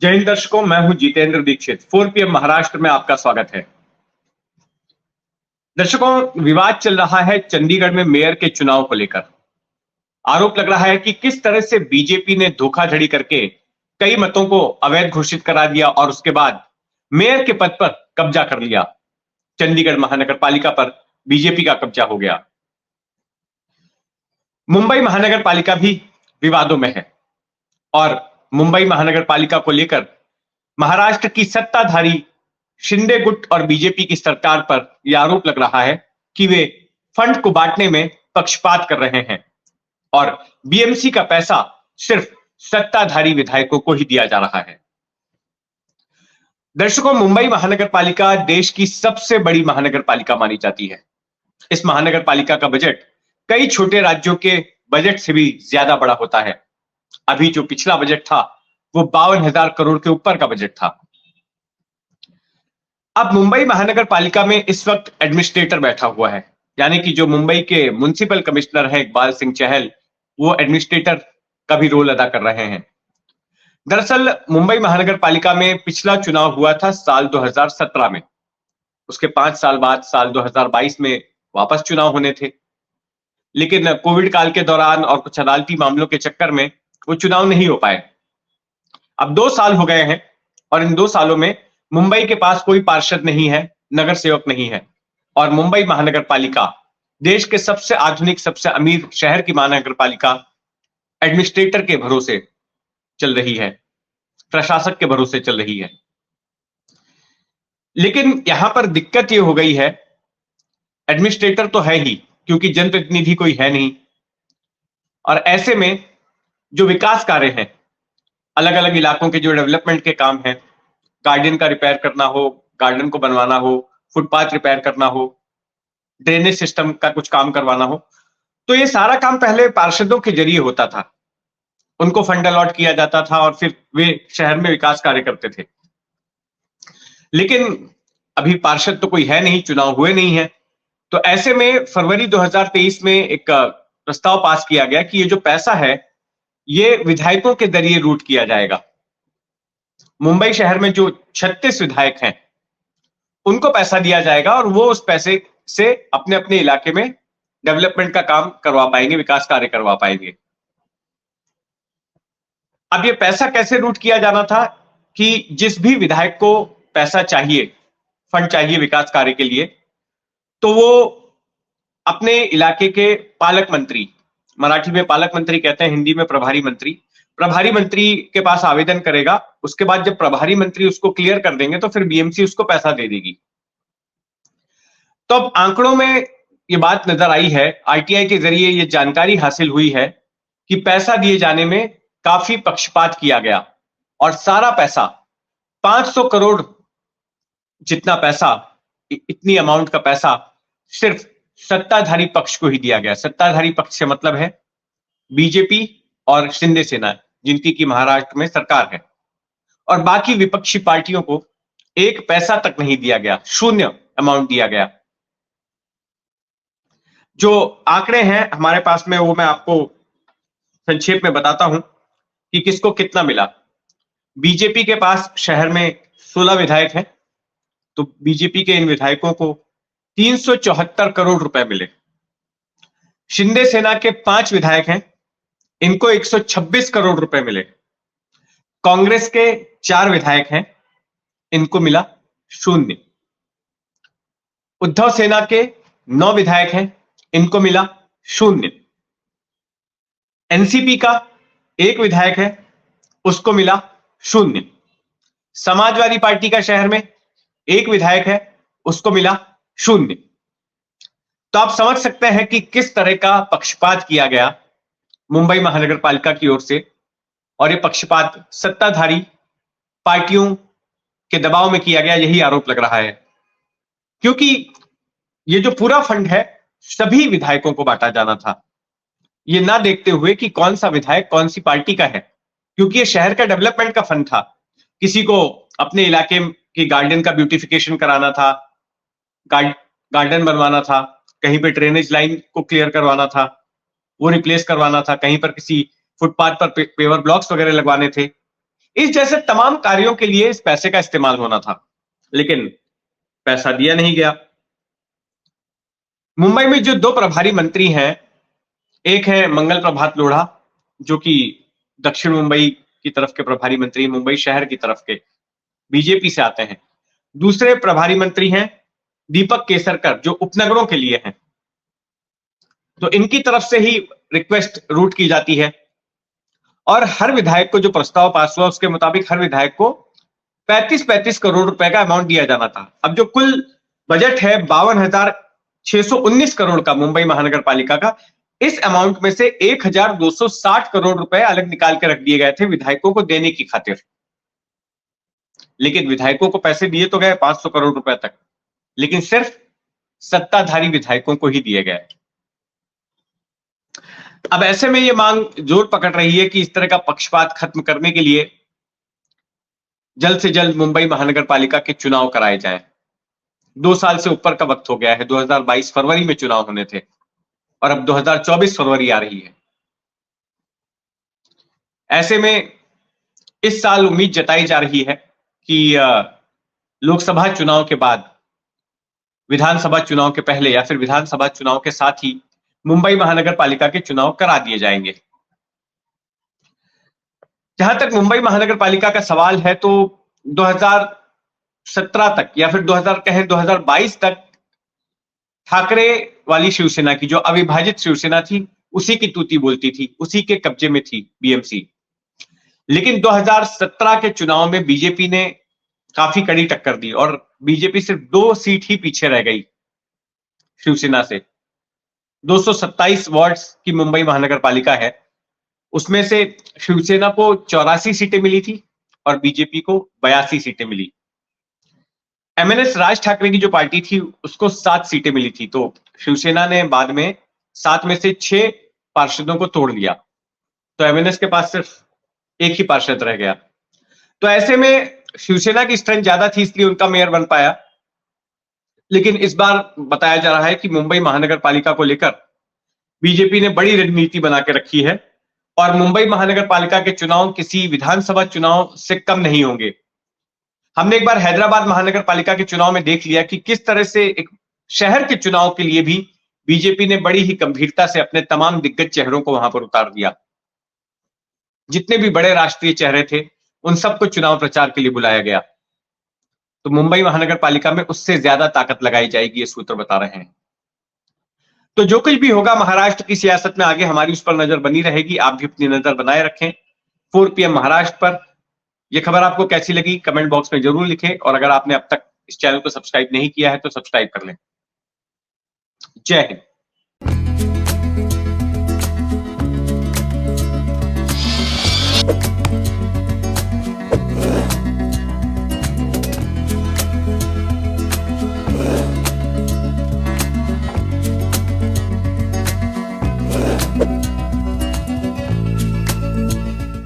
जय हिंद दर्शकों, मैं हूं जितेंद्र दीक्षित। 4 PM महाराष्ट्र में आपका स्वागत है। दर्शकों, विवाद चल रहा है चंडीगढ़ में मेयर के चुनाव को लेकर। आरोप लग रहा है कि किस तरह से बीजेपी ने धोखाधड़ी करके कई मतों को अवैध घोषित करा दिया और उसके बाद मेयर के पद पर कब्जा कर लिया। चंडीगढ़ महानगर पालिका पर बीजेपी का कब्जा हो गया। मुंबई महानगर पालिका भी विवादों में है और मुंबई महानगर पालिका को लेकर महाराष्ट्र की सत्ताधारी शिंदे गुट और बीजेपी की सरकार पर यह आरोप लग रहा है कि वे फंड को बांटने में पक्षपात कर रहे हैं और बीएमसी का पैसा सिर्फ सत्ताधारी विधायकों को ही दिया जा रहा है। दर्शकों, मुंबई महानगर पालिका देश की सबसे बड़ी महानगर पालिका मानी जाती है। इस महानगर पालिका का बजट कई छोटे राज्यों के बजट से भी ज्यादा बड़ा होता है। अभी जो पिछला बजट था वो 52,000 करोड़ के ऊपर का बजट था। अब मुंबई महानगर पालिका में इस वक्त एडमिनिस्ट्रेटर बैठा हुआ है, यानी कि जो मुंबई के म्युनिसिपल कमिश्नर हैं इकबाल सिंह चहल, वो एडमिनिस्ट्रेटर का भी रोल अदा कर रहे हैं। दरअसल मुंबई महानगर पालिका में पिछला चुनाव हुआ था साल 2017 में। उसके 5 साल बाद साल 2022 में वापस चुनाव होने थे, लेकिन कोविड काल के दौरान और कुछ अदालती मामलों के चक्कर में वो चुनाव नहीं हो पाए। अब 2 साल हो गए हैं और इन 2 सालों में मुंबई के पास कोई पार्षद नहीं है, नगर सेवक नहीं है और मुंबई महानगर पालिका देश के सबसे आधुनिक, सबसे अमीर शहर की महानगर पालिका एडमिनिस्ट्रेटर के भरोसे चल रही है, प्रशासक के भरोसे चल रही है। लेकिन यहां पर दिक्कत यह हो गई है, एडमिनिस्ट्रेटर तो है ही क्योंकि जनप्रतिनिधि कोई है नहीं, और ऐसे में जो विकास कार्य हैं, अलग अलग इलाकों के जो डेवलपमेंट के काम हैं, गार्डन का रिपेयर करना हो, गार्डन को बनवाना हो, फुटपाथ रिपेयर करना हो, ड्रेनेज सिस्टम का कुछ काम करवाना हो, तो ये सारा काम पहले पार्षदों के जरिए होता था। उनको फंड अलॉट किया जाता था और फिर वे शहर में विकास कार्य करते थे। लेकिन अभी पार्षद तो कोई है नहीं, चुनाव हुए नहीं है, तो ऐसे में फरवरी 2023 में एक प्रस्ताव पास किया गया कि ये जो पैसा है ये विधायकों के जरिए रूट किया जाएगा। मुंबई शहर में जो 36 विधायक हैं उनको पैसा दिया जाएगा और वो उस पैसे से अपने अपने इलाके में डेवलपमेंट का काम करवा पाएंगे, विकास कार्य करवा पाएंगे। अब ये पैसा कैसे रूट किया जाना था कि जिस भी विधायक को पैसा चाहिए, फंड चाहिए विकास कार्य के लिए, तो वो अपने इलाके के पालक मंत्री, मराठी में पालक मंत्री कहते हैं, हिंदी में प्रभारी मंत्री के पास आवेदन करेगा। उसके बाद जब प्रभारी मंत्री उसको क्लियर कर देंगे तो फिर बीएमसी उसको पैसा दे देगी। तो अब आंकड़ों में ये बात नजर आई है, आरटीआई के जरिए ये जानकारी हासिल हुई है कि पैसा दिए जाने में काफी पक्षपात किया गया और सारा पैसा 500 करोड़ जितना पैसा, इतनी अमाउंट का पैसा सिर्फ सत्ताधारी पक्ष को ही दिया गया। सत्ताधारी पक्ष से मतलब है बीजेपी और शिंदे सेना, जिनकी की महाराष्ट्र में सरकार है, और बाकी विपक्षी पार्टियों को एक पैसा तक नहीं दिया गया, शून्य अमाउंट दिया गया। जो आंकड़े हैं हमारे पास में वो मैं आपको संक्षेप में बताता हूं कि किसको कितना मिला। बीजेपी के पास शहर में 16 विधायक हैं, तो बीजेपी के इन विधायकों को 374 करोड़ रुपए मिले। शिंदे सेना के 5 विधायक हैं, इनको 126 करोड़ रुपए मिले। कांग्रेस के 4 विधायक हैं, इनको मिला 0। उद्धव सेना के 9 विधायक हैं, इनको मिला 0। एनसीपी का 1 विधायक है, उसको मिला 0। समाजवादी पार्टी का शहर में 1 विधायक है, उसको मिला 0। तो आप समझ सकते हैं कि किस तरह का पक्षपात किया गया मुंबई महानगर पालिका की ओर से, और ये पक्षपात सत्ताधारी पार्टियों के दबाव में किया गया, यही आरोप लग रहा है। क्योंकि ये जो पूरा फंड है सभी विधायकों को बांटा जाना था, ये ना देखते हुए कि कौन सा विधायक कौन सी पार्टी का है, क्योंकि ये शहर का डेवलपमेंट का फंड था। किसी को अपने इलाके की गार्डन का ब्यूटिफिकेशन कराना था, गार्डन बनवाना था, कहीं पे ड्रेनेज लाइन को क्लियर करवाना था, वो रिप्लेस करवाना था, कहीं पर किसी फुटपाथ पर पेवर ब्लॉक्स वगैरह लगवाने थे। इस जैसे तमाम कार्यों के लिए इस पैसे का इस्तेमाल होना था, लेकिन पैसा दिया नहीं गया। मुंबई में जो दो प्रभारी मंत्री हैं, एक है मंगल प्रभात लोढ़ा, जो कि दक्षिण मुंबई की तरफ के प्रभारी मंत्री, मुंबई शहर की तरफ के बीजेपी से आते हैं। दूसरे प्रभारी मंत्री हैं दीपक केसरकर, जो उपनगरों के लिए हैं। तो इनकी तरफ से ही रिक्वेस्ट रूट की जाती है और हर विधायक को जो प्रस्ताव पास हुआ उसके मुताबिक हर विधायक को 35-35 करोड़ रुपए का अमाउंट दिया जाना था। अब जो कुल बजट है 52,619 करोड़ का मुंबई महानगर पालिका का, इस अमाउंट में से 1,260 करोड़ रुपए अलग निकाल के रख दिए गए थे विधायकों को देने की खातिर। लेकिन विधायकों को पैसे दिए तो गए 500 करोड़ रुपए तक, लेकिन सिर्फ सत्ताधारी विधायकों को ही दिए गए। अब ऐसे में यह मांग जोर पकड़ रही है कि इस तरह का पक्षपात खत्म करने के लिए जल्द से जल्द मुंबई महानगर पालिका के चुनाव कराए जाएं। 2 साल से ऊपर का वक्त हो गया है, 2022 फरवरी में चुनाव होने थे और अब 2024 फरवरी आ रही है। ऐसे में इस साल उम्मीद जताई जा रही है कि लोकसभा चुनाव के बाद, विधानसभा चुनाव के पहले या फिर विधानसभा चुनाव के साथ ही मुंबई महानगर पालिका के चुनाव करा दिए जाएंगे। जहां तक मुंबई महानगर पालिका का सवाल है, तो 2017 तक या फिर 2022 तक ठाकरे वाली शिवसेना की, जो अविभाजित शिवसेना थी, उसी की तूती बोलती थी, उसी के कब्जे में थी बीएमसी। लेकिन 2017 के चुनाव में बीजेपी ने काफी कड़ी टक्कर दी और बीजेपी सिर्फ 2 सीट ही पीछे रह गई शिवसेना से। 227 वार्ड्स की मुंबई महानगर पालिका है, उसमें से शिवसेना को 84 सीटें मिली थी और बीजेपी को 82 सीटें मिली। एमएनएस राज ठाकरे की जो पार्टी थी उसको 7 सीटें मिली थी, तो शिवसेना ने बाद में 7 में से 6 पार्षदों को तोड़ दिया, तो एमएनएस के पास सिर्फ एक ही पार्षद रह गया। तो ऐसे में शिवसेना की स्ट्रेंथ ज्यादा थी, इसलिए उनका मेयर बन पाया। लेकिन इस बार बताया जा रहा है कि मुंबई महानगर पालिका को लेकर बीजेपी ने बड़ी रणनीति बना के रखी है और मुंबई महानगर पालिका के चुनाव किसी विधानसभा चुनाव से कम नहीं होंगे। हमने एक बार हैदराबाद महानगर पालिका के चुनाव में देख लिया कि किस तरह से एक शहर के चुनाव के लिए भी बीजेपी ने बड़ी ही गंभीरता से अपने तमाम दिग्गज चेहरों को वहां पर उतार दिया। जितने भी बड़े राष्ट्रीय चेहरे थे उन सबको चुनाव प्रचार के लिए बुलाया गया। तो मुंबई महानगर पालिका में उससे ज्यादा ताकत लगाई जाएगी, ये सूत्र बता रहे हैं। तो जो कुछ भी होगा महाराष्ट्र की सियासत में आगे, हमारी उस पर नजर बनी रहेगी। आप भी अपनी नजर बनाए रखें 4 PM महाराष्ट्र पर। यह खबर आपको कैसी लगी कमेंट बॉक्स में जरूर लिखें और अगर आपने अब तक इस चैनल को सब्सक्राइब नहीं किया है तो सब्सक्राइब कर लें। जय हिंद।